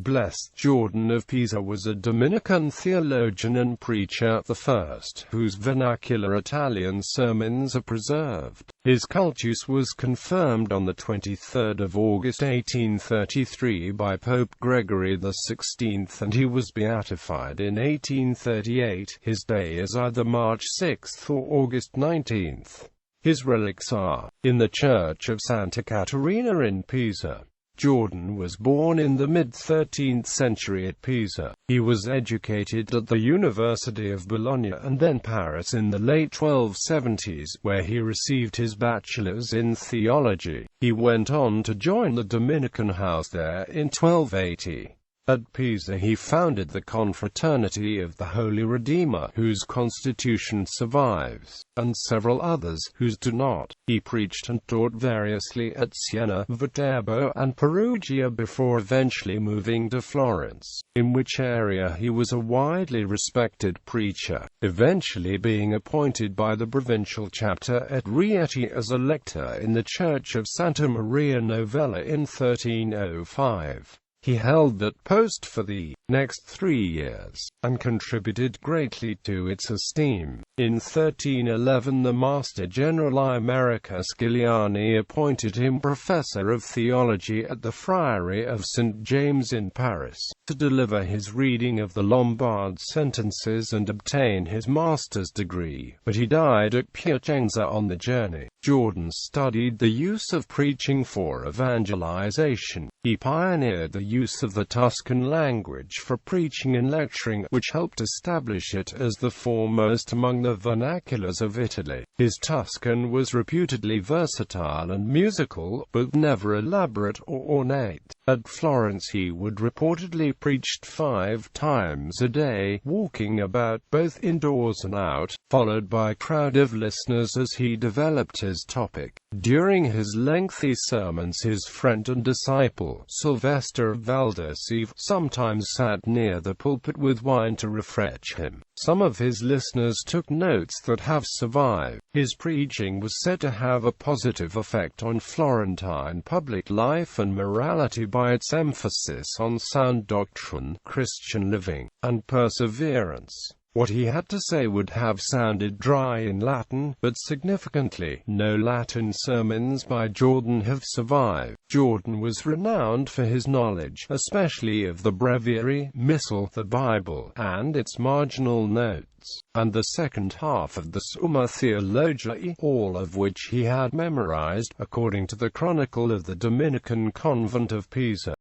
blessed Jordan of Pisa was a Dominican theologian and preacher, the first whose vernacular Italian sermons are preserved. His cultus was confirmed on the 23rd of August 1833 by Pope Gregory XVI, and he was beatified in 1838. His day is either March 6 or August 19th. His relics are in the church of Santa Caterina in Pisa. Jordan was born in the mid-13th century at Pisa. He was educated at the University of Bologna and then Paris in the late 1270s, where he received his bachelor's in theology. He went on to join the Dominican house there in 1280. At Pisa he founded the Confraternity of the Holy Redeemer, whose constitution survives, and several others whose do not. He preached and taught variously at Siena, Viterbo, and Perugia before eventually moving to Florence, in which area he was a widely respected preacher, eventually being appointed by the provincial chapter at Rieti as a lector in the church of Santa Maria Novella in 1305. He held that post for the next 3 years, and contributed greatly to its esteem. In 1311 the Master General I. Americus Giuliani appointed him professor of theology at the Friary of St. James in Paris, to deliver his reading of the Lombard sentences and obtain his master's degree, but he died at Piacenza on the journey. Jordan studied the use of preaching for evangelization. He pioneered the use of the Tuscan language for preaching and lecturing, which helped establish it as the foremost among the vernaculars of Italy. His Tuscan was reputedly versatile and musical, but never elaborate or ornate. At Florence he would reportedly preach 5 times a day, walking about both indoors and out, followed by a crowd of listeners as he developed his topic. During his lengthy sermons his friend and disciple, Sylvester Valdeseve, sometimes sat near the pulpit with wine to refresh him. Some of his listeners took notes that have survived. His preaching was said to have a positive effect on Florentine public life and morality by its emphasis on sound doctrine, Christian living, and perseverance. What he had to say would have sounded dry in Latin, but significantly, no Latin sermons by Jordan have survived. Jordan was renowned for his knowledge, especially of the breviary, Missal, the Bible, and its marginal notes, and the second half of the Summa Theologiae, all of which he had memorized, according to the Chronicle of the Dominican convent of Pisa.